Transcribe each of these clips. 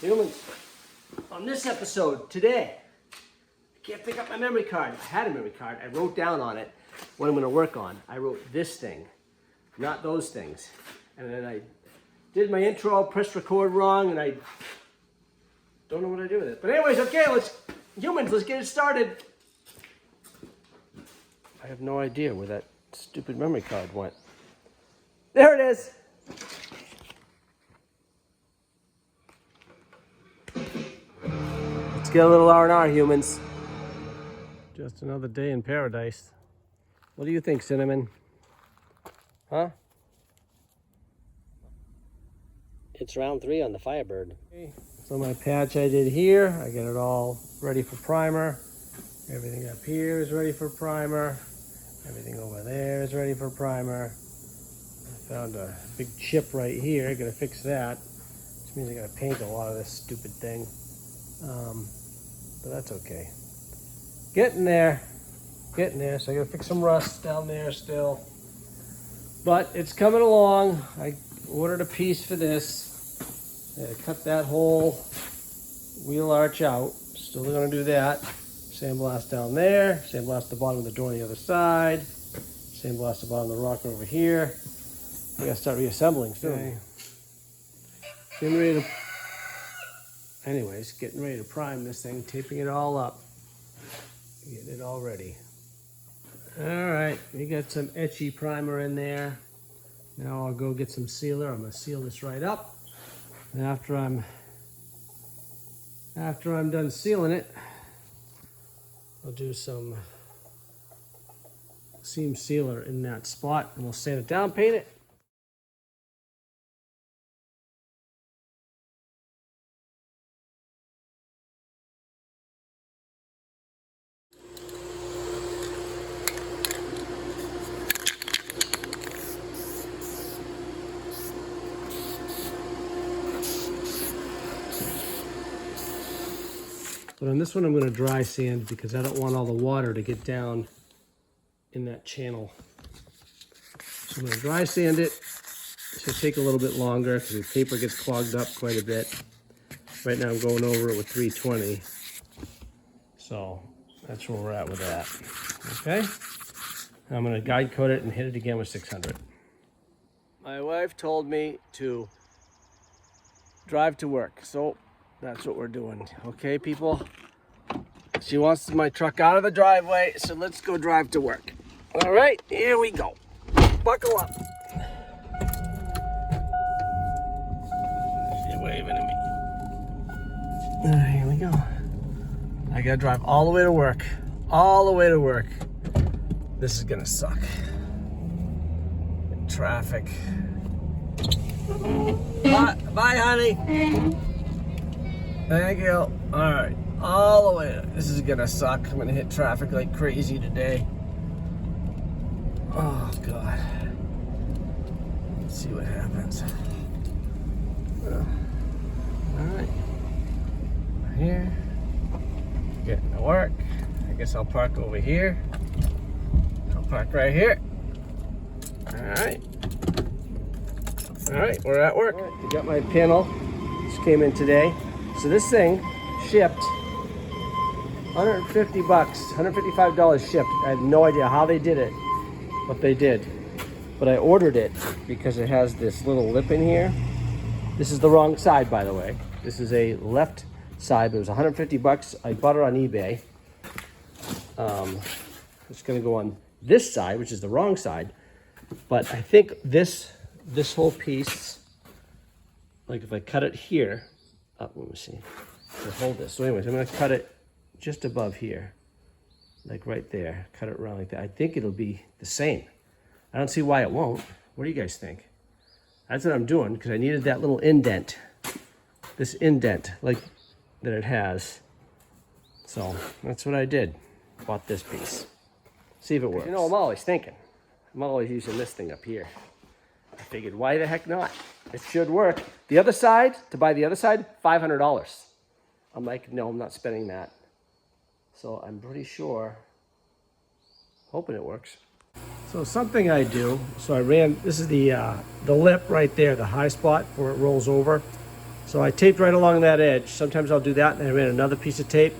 Humans, on this episode today, I can't pick up my memory card. I had a memory card. I wrote down on it what I'm going to work on. I wrote this thing, not those things. And then I did my intro, pressed record wrong, and I don't know what I do with it. But anyways, okay, let's get it started. I have no idea where that stupid memory card went. There it is. Let's get a little R&R, humans. Just another day in paradise. What do you think, Cinnamon? Huh? It's round 3 on the Firebird. Okay. So my patch I did here, I get it all ready for primer. Everything up here is ready for primer. Everything over there is ready for primer. I found a big chip right here, gonna fix that. Which means I gotta paint a lot of this stupid thing. But that's okay. Getting there. So I gotta fix some rust down there still. But it's coming along. I ordered a piece for this. I cut that whole wheel arch out. Still gonna do that. Sandblast down there. Sandblast the bottom of the door on the other side. Sandblast the bottom of the rocker over here. I gotta start reassembling soon. Okay. Getting ready to prime this thing, taping it all up. Getting it all ready. Alright, we got some etchy primer in there. Now I'll go get some sealer. I'm gonna seal this right up. And after I'm done sealing it, I'll do some seam sealer in that spot and we'll sand it down, paint it. But on this one, I'm going to dry sand because I don't want all the water to get down in that channel. So I'm going to dry sand it. It should take a little bit longer because the paper gets clogged up quite a bit. Right now I'm going over it with 320. So that's where we're at with that. Okay? I'm going to guide coat it and hit it again with 600. My wife told me to drive to work. So that's what we're doing, okay, people? She wants my truck out of the driveway, so let's go drive to work. All right, here we go. Buckle up. She's waving at me. All right, here we go. I gotta drive all the way to work. All the way to work. This is gonna suck. Traffic. Bye, honey. Thank you. All right, all the way. This is gonna suck. I'm gonna hit traffic like crazy today. Oh God. Let's see what happens. All right, we're here, getting to work. I guess I'll park over here. I'll park right here. All right. All right, we're at work. Right, I got my panel. Just came in today. So this thing shipped $150, $155 shipped. I have no idea how they did it, but they did. But I ordered it because it has this little lip in here. This is the wrong side, by the way. This is a left side, but it was $150. I bought it on eBay. It's gonna go on this side, which is the wrong side. But I think this whole piece, like if I cut it here, let me see, to hold this. So anyways, I'm gonna cut it just above here, like right there, cut it around like that. I think it'll be the same. I don't see why it won't. What do you guys think? That's what I'm doing because I needed that little indent, this indent like that it has. So that's what I did, bought this piece. See if it works. You know, I'm always thinking, I'm always using this thing up here. I figured, why the heck not? It should work. The other side, to buy the other side, $500. I'm like, no, I'm not spending that. So I'm pretty sure, hoping it works. So something I do, so I ran, this is the lip right there, the high spot where it rolls over. So I taped right along that edge. Sometimes I'll do that, and I ran another piece of tape,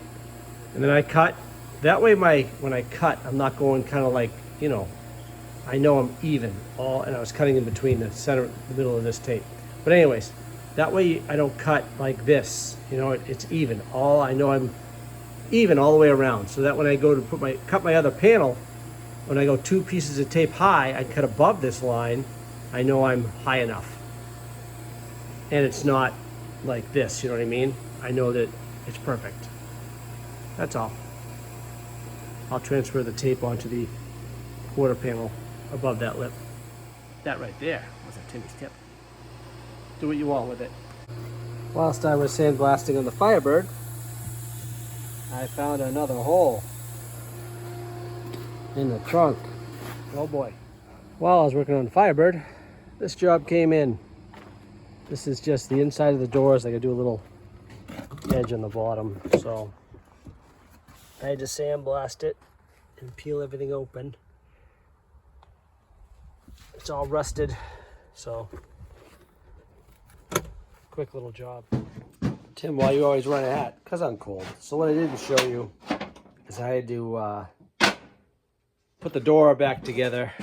and then I cut. That way when I cut, I'm not going kind of like, you know, I know I'm even and I was cutting in between the center, the middle of this tape. But anyways, that way I don't cut like this, you know, it's even. I know I'm even all the way around, so that when I go to cut my other panel, when I go 2 pieces of tape high, I cut above this line, I know I'm high enough. And it's not like this, you know what I mean? I know that it's perfect. That's all. I'll transfer the tape onto the quarter panel above that lip. That right there was a Timmy's tip. Do what you want with it. Whilst I was sandblasting on the Firebird, I found another hole in the trunk. Oh boy. While I was working on the Firebird, this job came in. This is just the inside of the doors. I gotta do a little edge on the bottom. So I had to sandblast it and peel everything open. It's all rusted, so quick little job. Tim, why you always run a hat? Because I'm cold. So what I didn't show you is I had to put the door back together.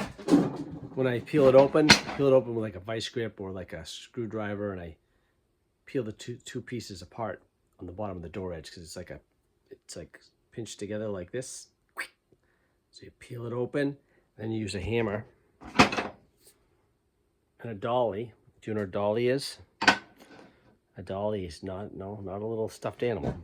When I peel it open with like a vice grip or like a screwdriver, and I peel the two pieces apart on the bottom of the door edge, because it's like pinched together like this. So you peel it open, then you use a hammer and a dolly. Do you know what a dolly is? A dolly is not a little stuffed animal.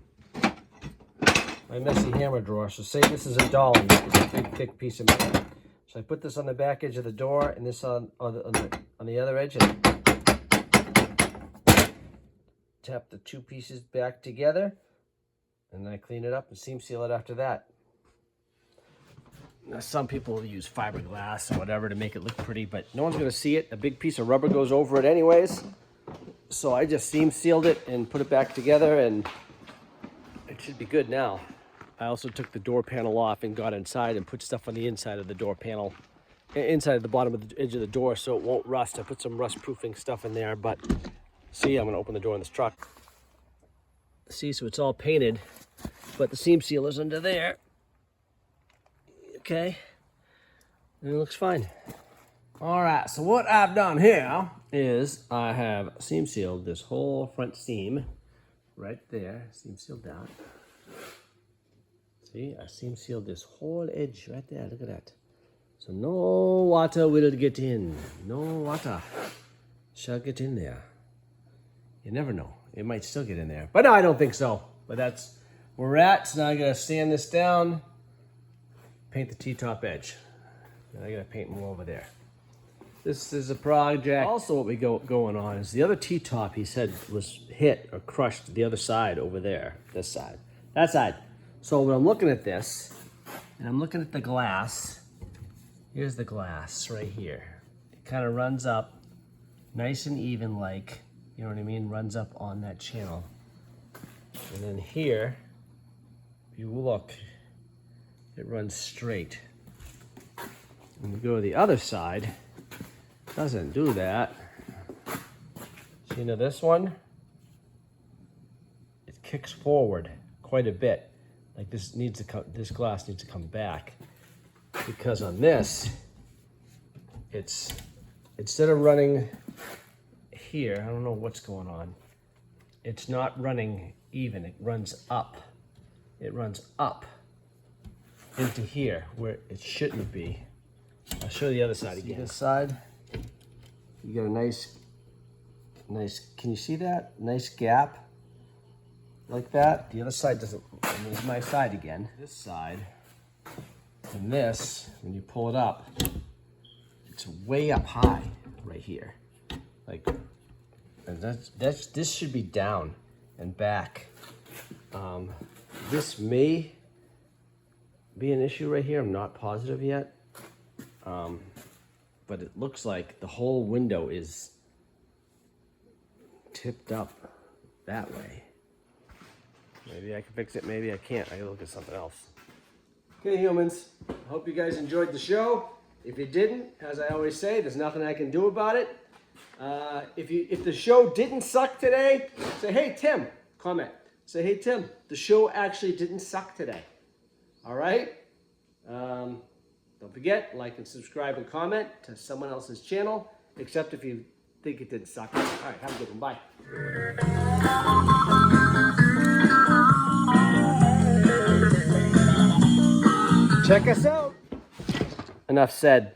My messy hammer drawer. So say this is a dolly. It's a big thick piece of metal. So I put this on the back edge of the door and this on the other edge, and tap the 2 pieces back together, and then I clean it up and seam seal it after that. Now, some people use fiberglass or whatever to make it look pretty, but no one's gonna see it. A big piece of rubber goes over it anyways. So I just seam sealed it and put it back together, and it should be good now. I also took the door panel off and got inside and put stuff on the inside of the door panel, inside of the bottom of the edge of the door, so it won't rust. I put some rust proofing stuff in there, but see, I'm gonna open the door in this truck. See, so it's all painted, but the seam seal is under there. Okay, and it looks fine. All right, so what I've done here is I have seam sealed this whole front seam right there, seam sealed down. See, I seam sealed this whole edge right there. Look at that. So no water will get in. No water shall get in there. You never know. It might still get in there. But no, I don't think so. But that's where we're at. So now I gotta sand this down, paint the T-top edge. And I gotta paint more over there. This is a project. Also what we going on is the other T-top, he said, was hit or crushed the other side over there. This side. That side. So when I'm looking at this, and I'm looking at the glass, here's the glass right here. It kind of runs up nice and even, like, you know what I mean? Runs up on that channel. And then here, if you look, it runs straight. When you go to the other side, it doesn't do that. See, now this one, it kicks forward quite a bit. Like this glass needs to come back, because on this, it's, instead of running here, I don't know what's going on. It's not running even, it runs up. It runs up into here where it shouldn't be. I'll show you the other side again. This side, you got a nice, can you see that? Nice gap. Like that. The other side doesn't, and there's my side again. This side, and this, when you pull it up, it's way up high right here. Like, and this should be down and back. This may be an issue right here. I'm not positive yet. But it looks like the whole window is tipped up that way. Maybe I can fix it, maybe I can't. I gotta look at something else. Okay, humans, I hope you guys enjoyed the show. If you didn't, as I always say, there's nothing I can do about it. If the show didn't suck today, say, hey, Tim, comment. Say, hey, Tim, the show actually didn't suck today. All right? Don't forget, like and subscribe and comment to someone else's channel, except if you think it didn't suck. All right, have a good one. Bye. Check us out. Enough said.